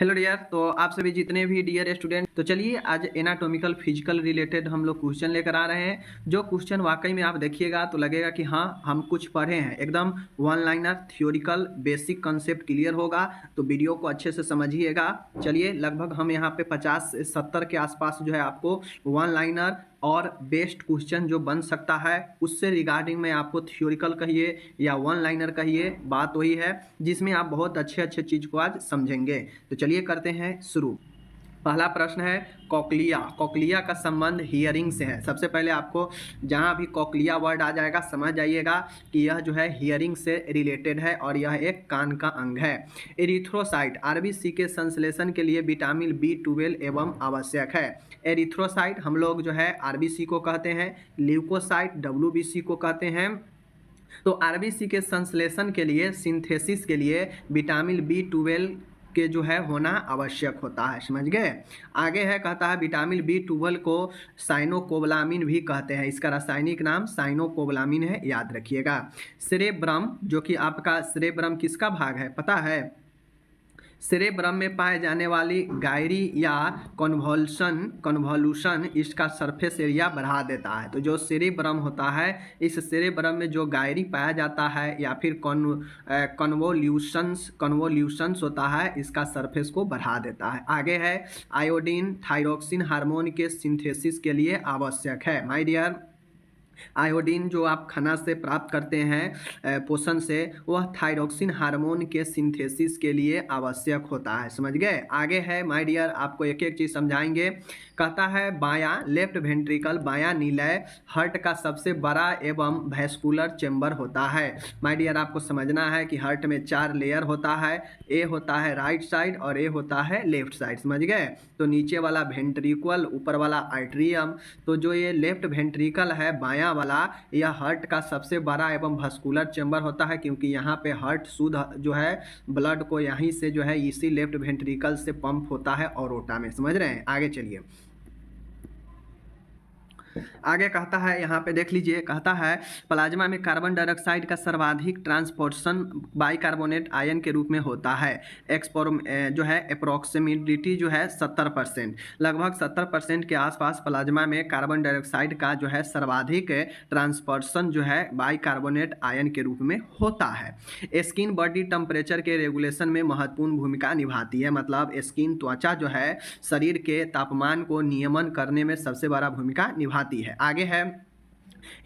Hello dear. तो आप सभी जितने भी डियर स्टूडेंट, तो चलिए आज एनाटॉमिकल फिजिकल रिलेटेड हम लोग क्वेश्चन लेकर आ रहे हैं। जो क्वेश्चन वाकई में आप देखिएगा तो लगेगा कि हाँ हम कुछ पढ़े हैं, एकदम one liner theoretical basic concept clear होगा। तो वीडियो को अच्छे से समझिएगा। चलिए लगभग हम यहाँ पे 50 से 70 के आसपास जो है आपको वन लाइनर और बेस्ट क्वेश्चन जो बन सकता है उससे रिगार्डिंग में आपको थ्योरिकल कहिए या वन लाइनर कहिए, बात वही है जिसमें आप बहुत अच्छे अच्छे चीज़ को आज समझेंगे। तो चलिए करते हैं शुरू। पहला प्रश्न है कॉक्लिया। कॉक्लिया का संबंध हियरिंग से है। सबसे पहले आपको जहां भी कॉक्लिया वर्ड आ जाएगा समझ जाइएगा कि यह जो है हियरिंग से रिलेटेड है और यह एक कान का अंग है। एरिथ्रोसाइट आरबीसी के संश्लेषण के लिए विटामिन B12 एवं आवश्यक है। एरिथ्रोसाइट हम लोग जो है आरबीसी को कहते हैं, ल्यूकोसाइट WBC को कहते हैं। तो आरबीसी के संश्लेषण के लिए, सिंथेसिस के लिए विटामिन B12 के जो है होना आवश्यक होता है। समझ गए। आगे है, कहता है विटामिन B12 को साइनोकोबलामिन भी कहते हैं। इसका रासायनिक नाम साइनोकोबलामिन है, याद रखिएगा। सेरेब्रम, जो कि आपका सेरेब्रम किसका भाग है पता है? सेरेब्रम में पाए जाने वाली गायरी या कन्वॉल्यूशन इसका सरफेस एरिया बढ़ा देता है। तो जो सेरेब्रम होता है, इस सेरेब्रम में जो गायरी पाया जाता है या फिर कन्वोल्यूशंस होता है, इसका सरफेस को बढ़ा देता है। आगे है आयोडीन थायरोक्सिन हार्मोन के सिंथेसिस के लिए आवश्यक है। माय डियर, आयोडीन जो आप खाना से प्राप्त करते हैं पोषण से, वह थायरोक्सिन हार्मोन के सिंथेसिस के लिए आवश्यक होता है। समझ गए। आगे है माय डियर, आपको एक एक चीज़ समझाएंगे। कहता है बायां लेफ्ट वेंट्रिकल, बायां निलय हार्ट का सबसे बड़ा एवं वैस्कुलर चेंबर होता है। माय डियर, आपको समझना है कि हार्ट में 4 लेयर होता है। ए होता है राइट साइड और ए होता है लेफ्ट साइड। समझ गए। तो नीचे वाला वेंट्रिकल, ऊपर वाला आर्टरियम। तो जो ये लेफ्ट वेंट्रिकल है बायां वाला, यह हार्ट का सबसे बड़ा एवं वैस्कुलर चेंबर होता है, क्योंकि यहाँ पे हार्ट शुद्ध जो है ब्लड को यहीं से जो है इसी लेफ्ट वेंट्रिकल से पंप होता है और में। समझ रहे हैं। आगे चलिए। आगे कहता है, यहाँ पे देख लीजिए, कहता है प्लाज्मा में कार्बन डाइऑक्साइड का सर्वाधिक ट्रांसपोर्टेशन बाइकार्बोनेट आयन के रूप में होता है। जो है अप्रोक्सीमेटली जो है 70%, लगभग 70% के आसपास प्लाज्मा में कार्बन डाइऑक्साइड का जो है सर्वाधिक ट्रांसपोर्टेशन जो है बाइकार्बोनेट आयन के रूप में होता है। स्किन बॉडी टेम्परेचर के रेगुलेशन में महत्वपूर्ण भूमिका निभाती है। मतलब स्किन, त्वचा जो है शरीर के तापमान को नियमन करने में सबसे बड़ा भूमिका निभाती है। आगे है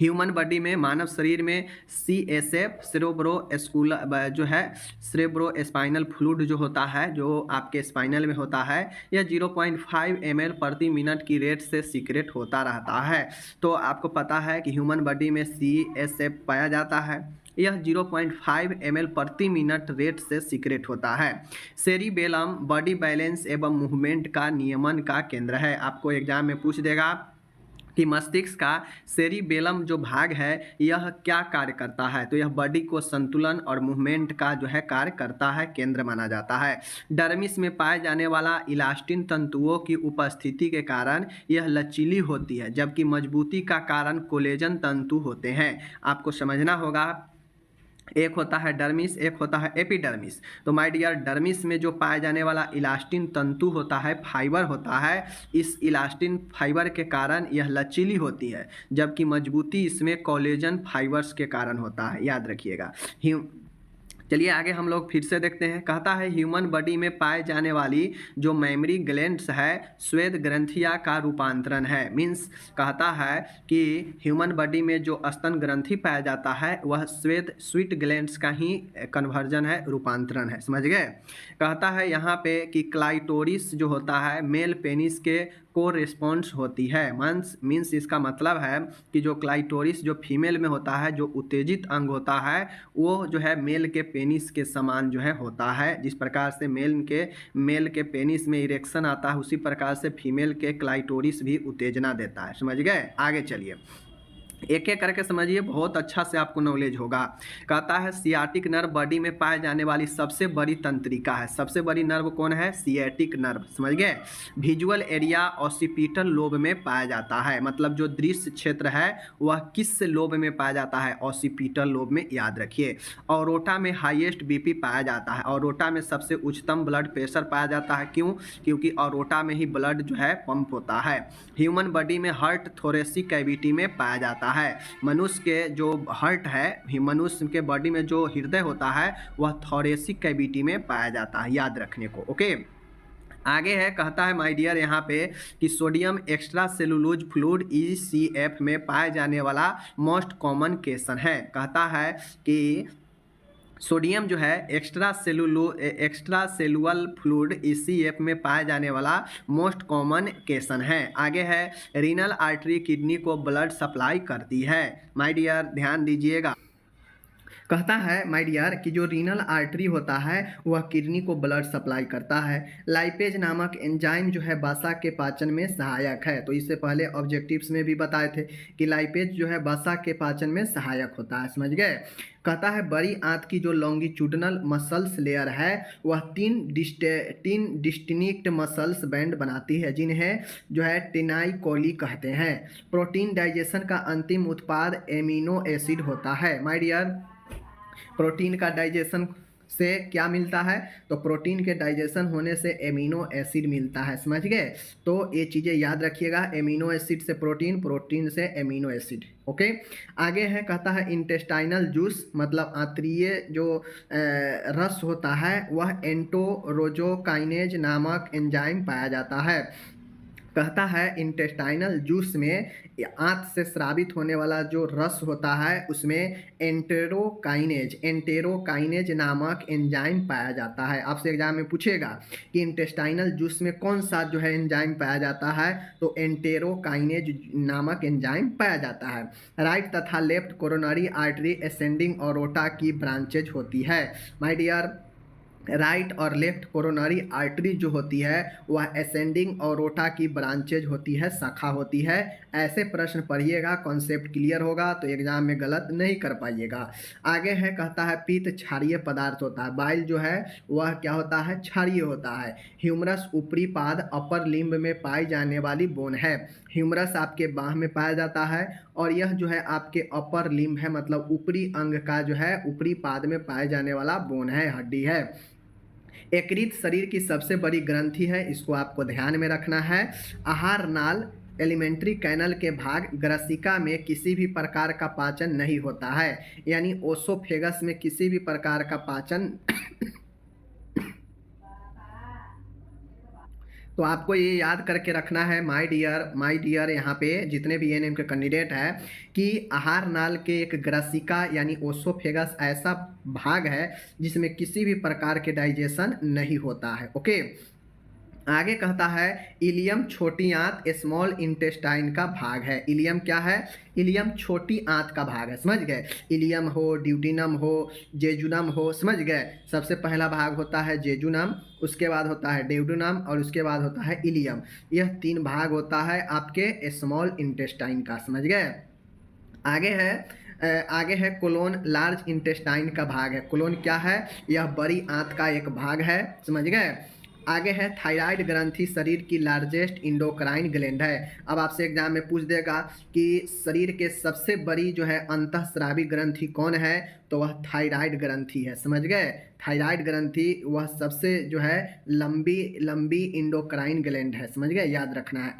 ह्यूमन बॉडी में, मानव शरीर में CSF सेरेब्रोस्कुलर जो है सेरेब्रो स्पाइनल फ्लूइड जो होता है, जो आपके स्पाइनल में होता है, यह 0.5 ml प्रति मिनट की रेट से सीक्रेट होता रहता है। तो आपको पता है कि ह्यूमन बॉडी में CSF पाया जाता है, यह 0.5 ml प्रति मिनट रेट से सीक्रेट होता है। सेरिबेलम बॉडी बैलेंस एवं मूवमेंट का नियमन का केंद्र है। आपको एग्जाम में पूछ देगा कि मस्तिष्क का सेरिबेलम जो भाग है यह क्या कार्य करता है। तो यह बॉडी को संतुलन और मूवमेंट का जो है कार्य करता है, केंद्र माना जाता है। डर्मिस में पाए जाने वाला इलास्टिन तंतुओं की उपस्थिति के कारण यह लचीली होती है, जबकि मजबूती का कारण कोलेजन तंतु होते हैं। आपको समझना होगा, एक होता है डर्मिस, एक होता है एपिडर्मिस। तो माय डियर, डर्मिस में जो पाया जाने वाला इलास्टिन तंतु होता है, फाइबर होता है, इस इलास्टिन फाइबर के कारण यह लचीली होती है, जबकि मजबूती इसमें कोलेजन फाइबर्स के कारण होता है, याद रखिएगा। चलिए आगे हम लोग फिर से देखते हैं। कहता है ह्यूमन बॉडी में पाए जाने वाली जो मेमोरी ग्लैंड्स है, श्वेत ग्रंथिया का रूपांतरण है। मीन्स कहता है कि ह्यूमन बॉडी में जो स्तन ग्रंथि पाया जाता है वह स्वीट ग्लैंड्स का ही कन्वर्जन है, रूपांतरण है। समझ गए। कहता है यहाँ पे कि क्लाइटोरिस जो होता है मेल पेनिस के को रिस्पॉन्स होती है। मीन्स इसका मतलब है कि जो क्लाइटोरिस जो फीमेल में होता है, जो उत्तेजित अंग होता है, वो जो है मेल के पेनिस के समान जो है होता है। जिस प्रकार से मेल के पेनिस में इरेक्शन आता है, उसी प्रकार से फीमेल के क्लाइटोरिस भी उत्तेजना देता है। समझ गए। आगे चलिए। एक एक करके समझिए, बहुत अच्छा से आपको नॉलेज होगा। कहता है सियाटिक नर्व बॉडी में पाए जाने वाली सबसे बड़ी तंत्रिका है। सबसे बड़ी नर्व कौन है? सियाटिक नर्व, समझ गए। विजुअल एरिया ऑसिपिटल लोब में पाया जाता है, मतलब जो दृश्य क्षेत्र है वह किस लोब में पाया जाता है? ऑसिपिटल लोब में, याद रखिए। औरोटा में हाईएस्ट बीपी पाया जाता है। औरोटा में सबसे उच्चतम ब्लड प्रेशर पाया जाता है। क्यों? क्योंकि औरोटा में ही ब्लड जो है पंप होता है। ह्यूमन बॉडी में हार्ट थोरेसिक कैविटी में पाया जाता है। मनुष्य के जो हार्ट है, मनुष्य के बॉडी में जो हृदय होता है वह थोरेसिक कैविटी में पाया जाता है, याद रखने को। ओके, आगे है, कहता है माय डियर यहाँ पे कि sodium extra cellulose fluid ECF में पाए जाने वाला मोस्ट कॉमन क्वेश्चन है। कहता है कि सोडियम जो है एक्स्ट्रा सेलुअल फ्लूइड ECF में पाए जाने वाला मोस्ट कॉमन क्वेश्चन है। आगे है, रीनल आर्टरी किडनी को ब्लड सप्लाई करती है। माय डियर ध्यान दीजिएगा, कहता है माय डियर कि जो रीनल आर्टरी होता है वह किडनी को ब्लड सप्लाई करता है। लाइपेज नामक एंजाइम जो है वसा के पाचन में सहायक है। तो इससे पहले ऑब्जेक्टिव्स में भी बताए थे कि लाइपेज जो है वसा के पाचन में सहायक होता है, समझ गए। कहता है बड़ी आंत की जो लॉन्गिट्यूडनल मसल्स लेयर है वह तीन डिस्टिंक्ट मसल्स बैंड बनाती है, जिन्हें जो है टेनाई कोली कहते हैं। प्रोटीन डाइजेशन का अंतिम उत्पाद एमिनो एसिड होता है। माय डियर, प्रोटीन का डाइजेशन से क्या मिलता है? तो प्रोटीन के डाइजेशन होने से एमिनो एसिड मिलता है, समझ गए। तो ये चीज़ें याद रखिएगा, एमिनो एसिड से प्रोटीन, प्रोटीन से एमिनो एसिड। ओके, आगे है, कहता है इंटेस्टाइनल जूस मतलब आंतरीय जो रस होता है वह एंटोरोजोकाइनेज नामक एंजाइम पाया जाता है। कहता है इंटेस्टाइनल जूस में आंत से स्रावित होने वाला जो रस होता है उसमें एंटेरोकाइनेज नामक एंजाइम पाया जाता है। आपसे एग्जाम में पूछेगा कि इंटेस्टाइनल जूस में कौन सा जो है एंजाइम पाया जाता है, तो एंटेरोकाइनेज नामक एंजाइम पाया जाता है। राइट तथा लेफ्ट कोरोनरी आर्टरी असेंडिंग ऑरोटा की ब्रांचेज होती है। माय डियर, राइट और लेफ्ट कोरोनरी आर्टरी जो होती है वह असेंडिंग ऑरोटा की ब्रांचेज होती है, शाखा होती है। ऐसे प्रश्न पढ़िएगा, कॉन्सेप्ट क्लियर होगा तो एग्जाम में गलत नहीं कर पाइएगा। आगे है, कहता है पित्त क्षारीय पदार्थ होता है। बाइल जो है वह क्या होता है? क्षारीय होता है। ह्यूमरस ऊपरी पाद अपर लिम्ब में पाई जाने वाली बोन है। ह्यूमरस आपके बाह में पाया जाता है और यह जो है आपके अपर लिम्ब है, मतलब ऊपरी अंग का जो है ऊपरी पाद में पाए जाने वाला बोन है, हड्डी है। यकृत शरीर की सबसे बड़ी ग्रंथि है, इसको आपको ध्यान में रखना है। आहार नाल एलिमेंट्री कैनल के भाग ग्रसिका में किसी भी प्रकार का पाचन नहीं होता है, यानी ओसोफेगस में किसी भी प्रकार का पाचन तो आपको ये याद करके रखना है माय डियर यहाँ पे जितने भी एएनएम के कैंडिडेट है कि आहार नाल के एक ग्रसिका यानी ओसोफेगस ऐसा भाग है जिसमें किसी भी प्रकार के डाइजेशन नहीं होता है। ओके, आगे कहता है इलियम छोटी आंत स्मॉल इंटेस्टाइन का भाग है। इलियम क्या है? इलियम छोटी आंत का भाग है, समझ गए। इलियम हो, ड्यूडिनम हो, जेजुनम हो, समझ गए। सबसे पहला भाग होता है जेजुनम, उसके बाद होता है ड्यूडिनम और उसके बाद होता है इलियम। यह तीन भाग होता है आपके स्मॉल इंटेस्टाइन का, समझ गए। आगे है कोलोन, लार्ज इंटेस्टाइन का भाग है। कोलोन क्या है? यह बड़ी आंत का एक भाग है, समझ गए। आगे है थायराइड ग्रंथि शरीर की लार्जेस्ट इंडोक्राइन ग्लैंड है। अब आपसे एग्जाम में पूछ देगा कि शरीर के सबसे बड़ी जो है अंतःस्रावी ग्रंथि कौन है, तो वह थायराइड ग्रंथि है, समझ गए। थायराइड ग्रंथि वह सबसे जो है लंबी इंडोक्राइन ग्लैंड है, समझ गए, याद रखना है।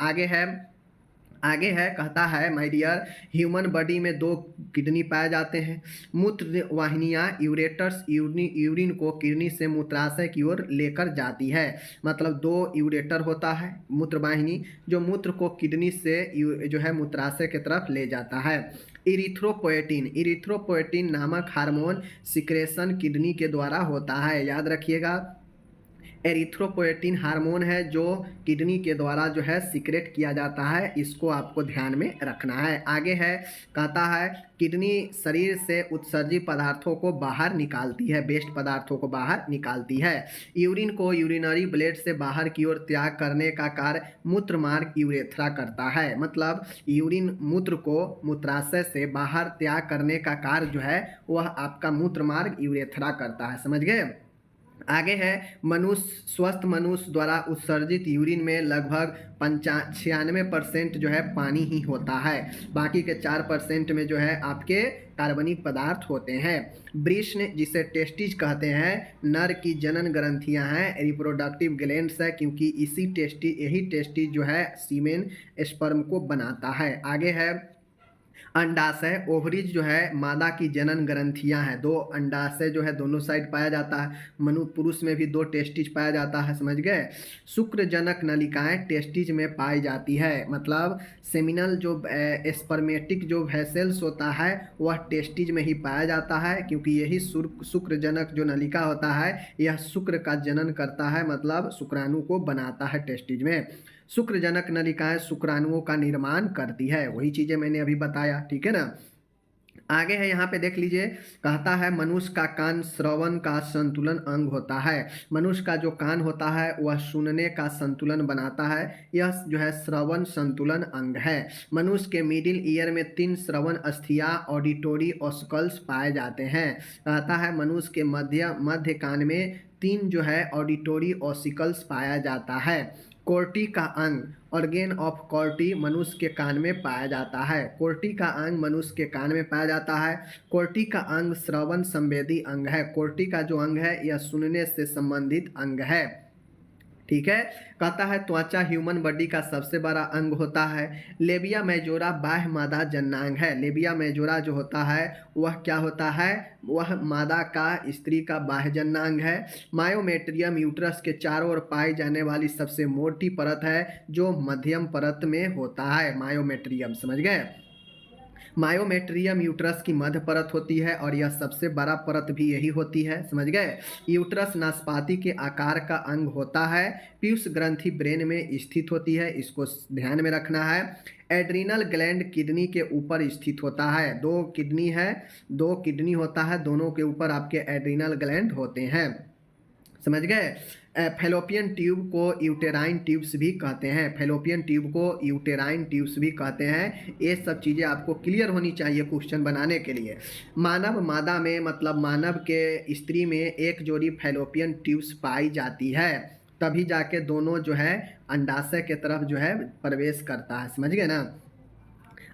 आगे है, कहता है माय डियर ह्यूमन बॉडी में दो किडनी पाए जाते हैं। मूत्र वाहिनियाँ यूरेटर्स यूरिन को किडनी से मूत्राशय की ओर लेकर जाती है, मतलब दो यूरेटर होता है मूत्र वाहिनी जो मूत्र को किडनी से जो है मूत्राशय की तरफ ले जाता है। इरिथ्रोपोएटिन नामक हार्मोन सिक्रेशन किडनी के द्वारा होता है, याद रखिएगा। एरिथ्रोपोएटिन हार्मोन है जो किडनी के द्वारा जो है सीक्रेट किया जाता है, इसको आपको ध्यान में रखना है। आगे है, कहता है किडनी शरीर से उत्सर्जित पदार्थों को बाहर निकालती है, वेस्ट पदार्थों को बाहर निकालती है। यूरिन को यूरिनरी ब्लेड से बाहर की ओर त्याग करने का कार्य मूत्र मार्ग यूरेथ्रा करता है। मतलब यूरिन मूत्र को मूत्राशय से बाहर त्याग करने का कार्य जो है वह आपका मूत्र मार्ग यूरेथ्रा करता है, समझ गए। आगे है, स्वस्थ मनुष्य द्वारा उत्सर्जित यूरिन में लगभग 96% जो है पानी ही होता है, बाकी के 4% में जो है आपके कार्बनिक पदार्थ होते हैं। वृषण जिसे टेस्टिज कहते हैं, नर की जनन ग्रंथियां हैं, रिप्रोडक्टिव ग्लैंड्स है, क्योंकि यही टेस्टिज जो है सीमेन स्पर्म को बनाता है। आगे है अंडाशय, ओवरीज जो है मादा की जनन ग्रंथियां हैं, 2 अंडाशय जो है दोनों साइड पाया जाता है। पुरुष में भी 2 टेस्टिज पाया जाता है, समझ गए। शुक्रजनक नलिकाएं टेस्टिज में पाई जाती है, मतलब सेमिनल जो स्पर्मेटिक जो वेसल्स होता है वह टेस्टिज में ही पाया जाता है, क्योंकि यही शुक्रजनक जो नलिका होता है यह शुक्र का जनन करता है, मतलब शुक्राणु को बनाता है टेस्टिज में। शुक्रजनक नलिकाएं शुक्राणुओं का निर्माण करती है, वही चीजें मैंने अभी बताया, ठीक है ना। आगे है, यहाँ पे देख लीजिए, कहता है मनुष्य का कान श्रवण का संतुलन अंग होता है। मनुष्य का जो कान होता है वह सुनने का संतुलन बनाता है, यह जो है श्रवण संतुलन अंग है। मनुष्य के मिडिल ईयर में 3 श्रवण अस्थियां ऑडिटोरी ऑस्कल्स पाए जाते हैं। कहता है मनुष्य के मध्य कान में 3 जो है ऑडिटोरी ऑसिकल्स पाया जाता है। कोर्टी का अंग, ऑर्गेन ऑफ कोर्टी, मनुष्य के कान में पाया जाता है। कोर्टी का अंग मनुष्य के कान में पाया जाता है। कोर्टी का अंग श्रवण संवेदी अंग है। कोर्टी का जो अंग है यह सुनने से संबंधित अंग है, ठीक है। कहता है त्वचा ह्यूमन बॉडी का सबसे बड़ा अंग होता है। लेबिया मेजोरा बाह्य मादा जननांग है। लेबिया मेजोरा जो होता है वह क्या होता है, वह मादा का स्त्री का बाह्य जननांग है। मायोमेट्रियम यूट्रस के चारों ओर पाई जाने वाली सबसे मोटी परत है, जो मध्यम परत में होता है। मायोमेट्रियम, समझ गए। मायोमेट्रियम यूट्रस की मध्य परत होती है और यह सबसे बड़ा परत भी यही होती है, समझ गए। यूट्रस नाशपाती के आकार का अंग होता है। पीयूष ग्रंथि ब्रेन में स्थित होती है, इसको ध्यान में रखना है। एड्रीनल ग्लैंड किडनी के ऊपर स्थित होता है। 2 किडनी होता है, दोनों के ऊपर आपके एड्रीनल ग्लैंड होते हैं, समझ गए। फैलोपियन ट्यूब को यूटेराइन ट्यूब्स भी कहते हैं। फैलोपियन ट्यूब को यूटेराइन ट्यूब्स भी कहते हैं। ये सब चीज़ें आपको क्लियर होनी चाहिए क्वेश्चन बनाने के लिए। मानव मादा में, मतलब मानव के स्त्री में 1 जोड़ी फैलोपियन ट्यूब्स पाई जाती है, तभी जाके दोनों जो है अंडाशय के तरफ जो है प्रवेश करता है, समझ गए ना।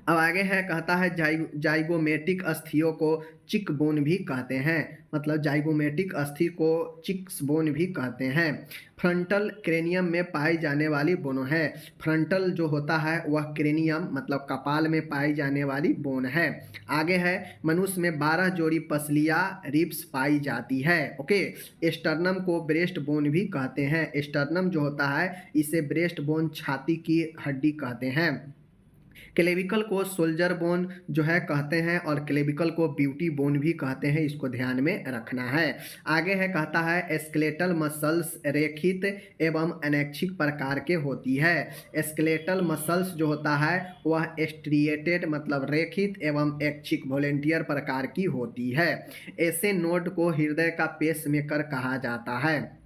अब आगे है, कहता है जाइगोमेटिक अस्थियों को चिक बोन भी कहते हैं, मतलब जाइगोमेटिक अस्थि को चिक्स बोन भी कहते हैं। फ्रंटल क्रेनियम में पाई जाने वाली बोन है। फ्रंटल जो होता है वह क्रेनियम मतलब कपाल में पाई जाने वाली बोन है। आगे है, मनुष्य में 12 जोड़ी पसलियाँ रिब्स पाई जाती है। ओके, स्टर्नम को ब्रेस्ट बोन भी कहते हैं। स्टर्नम जो होता है इसे ब्रेस्ट बोन, छाती की हड्डी कहते हैं। क्लेविकल को सोल्जर बोन जो है कहते हैं और क्लेविकल को ब्यूटी बोन भी कहते हैं, इसको ध्यान में रखना है। आगे है, कहता है स्केलेटल मसल्स रेखित एवं अनैच्छिक प्रकार के होती है। स्केलेटल मसल्स जो होता है वह स्ट्रिएटेड मतलब रेखित एवं ऐच्छिक वॉलेंटियर प्रकार की होती है। ऐसे नोड को हृदय का पेसमेकर कहा जाता है।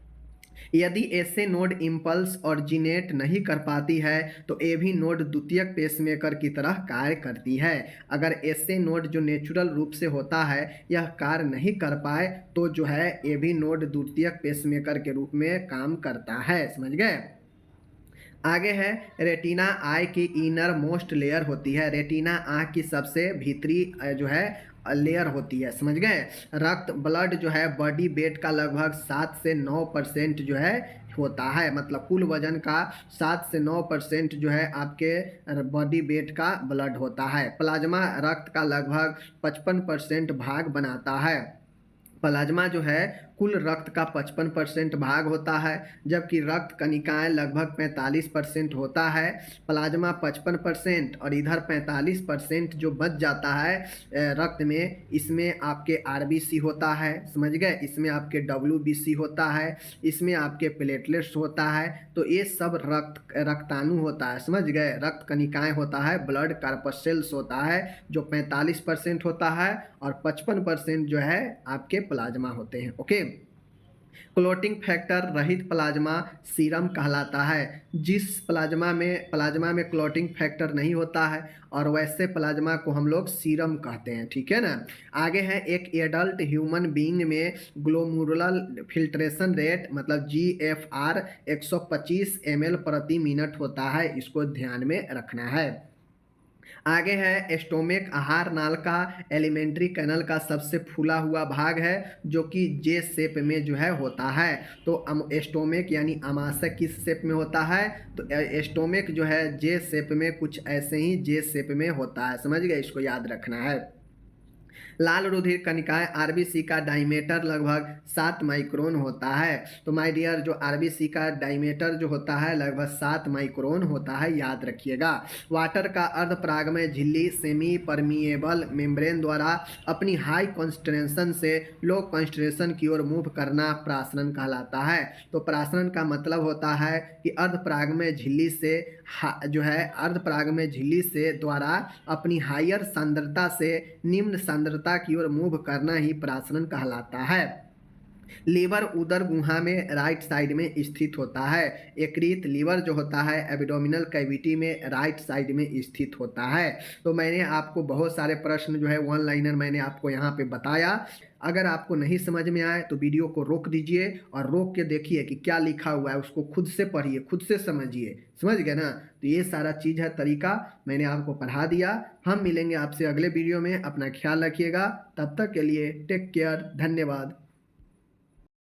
यदि ऐसे नोड इम्पल्स ऑरिजिनेट नहीं कर पाती है तो ए भी नोड द्वितीयक पेसमेकर की तरह कार्य करती है। अगर ऐसे नोड जो नेचुरल रूप से होता है यह कार्य नहीं कर पाए तो जो है ए भी नोड द्वितीयक पेसमेकर के रूप में काम करता है, समझ गए। आगे है, रेटिना आई की इनर मोस्ट लेयर होती है। रेटिना आँख की सबसे भीतरी जो है लेयर होती है, समझ गए। रक्त ब्लड जो है बॉडी वेट का लगभग 7 से 9% जो है होता है, मतलब कुल वजन का 7 से 9% जो है आपके बॉडी वेट का ब्लड होता है। प्लाज्मा रक्त का लगभग 55% भाग बनाता है। प्लाज्मा जो है कुल रक्त का 55% भाग होता है, जबकि रक्त कणिकाएं लगभग 45% होता है। प्लाज्मा 55% और इधर 45% जो बच जाता है रक्त में, इसमें आपके आरबीसी होता है, समझ गए, इसमें आपके डब्ल्यूबीसी होता है, इसमें आपके प्लेटलेट्स होता है। तो ये सब रक्ताणु होता है, समझ गए, रक्त कणिकाएं होता है, ब्लड कार्पसेल्स होता है जो 45% होता है, और 55% जो है आपके प्लाज्मा होते हैं। ओके, क्लोटिंग फैक्टर रहित प्लाज्मा सीरम कहलाता है। जिस प्लाज्मा में क्लोटिंग फैक्टर नहीं होता है और वैसे प्लाज्मा को हम लोग सीरम कहते हैं, ठीक है ना। आगे है, एक एडल्ट ह्यूमन बीइंग में ग्लोमुरुलर फिल्ट्रेशन रेट मतलब GFR 125 ml प्रति मिनट होता है, इसको ध्यान में रखना है। आगे है, स्टोमेक आहार नाल का एलिमेंट्री कैनल का सबसे फूला हुआ भाग है, जो कि जे शेप में जो है होता है। तो स्टोमेक यानी आमाशय किस शेप में होता है, तो स्टोमेक जो है जे शेप में, कुछ ऐसे ही जे शेप में होता है, समझ गए, इसको याद रखना है। लाल रुधिर कणिकाएं आरबीसी का डायमीटर लगभग 7 माइक्रोन होता है। तो माय डियर, जो आरबीसी का डायमीटर जो होता है लगभग 7 माइक्रोन होता है, याद रखिएगा। वाटर का अर्धपरागमय झिल्ली सेमी परमिएबल मेम्ब्रेन द्वारा अपनी हाई कॉन्सेंट्रेशन से लो कॉन्सेंट्रेशन की ओर मूव करना प्रासरण कहलाता है। तो प्रासरण का मतलब होता है कि अर्धपरागमय झिल्ली से जो है अर्धपरागमय झिल्ली से द्वारा अपनी हायर सांद्रता से निम्न सांद्रता की ओर मूव करना ही प्रासरण कहलाता है। लीवर उदर गुहा में राइट साइड में स्थित होता है। यकृत लीवर जो होता है एब्डोमिनल कैविटी में राइट साइड में स्थित होता है। तो मैंने आपको बहुत सारे प्रश्न जो है वन लाइनर मैंने आपको यहाँ पे बताया। अगर आपको नहीं समझ में आए तो वीडियो को रोक दीजिए और रोक के देखिए कि क्या लिखा हुआ है, उसको खुद से पढ़िए, खुद से समझिए, समझ गए ना। तो ये सारा चीज़ है, तरीका मैंने आपको पढ़ा दिया। हम मिलेंगे आपसे अगले वीडियो में, अपना ख्याल रखिएगा, तब तक के लिए टेक केयर, धन्यवाद।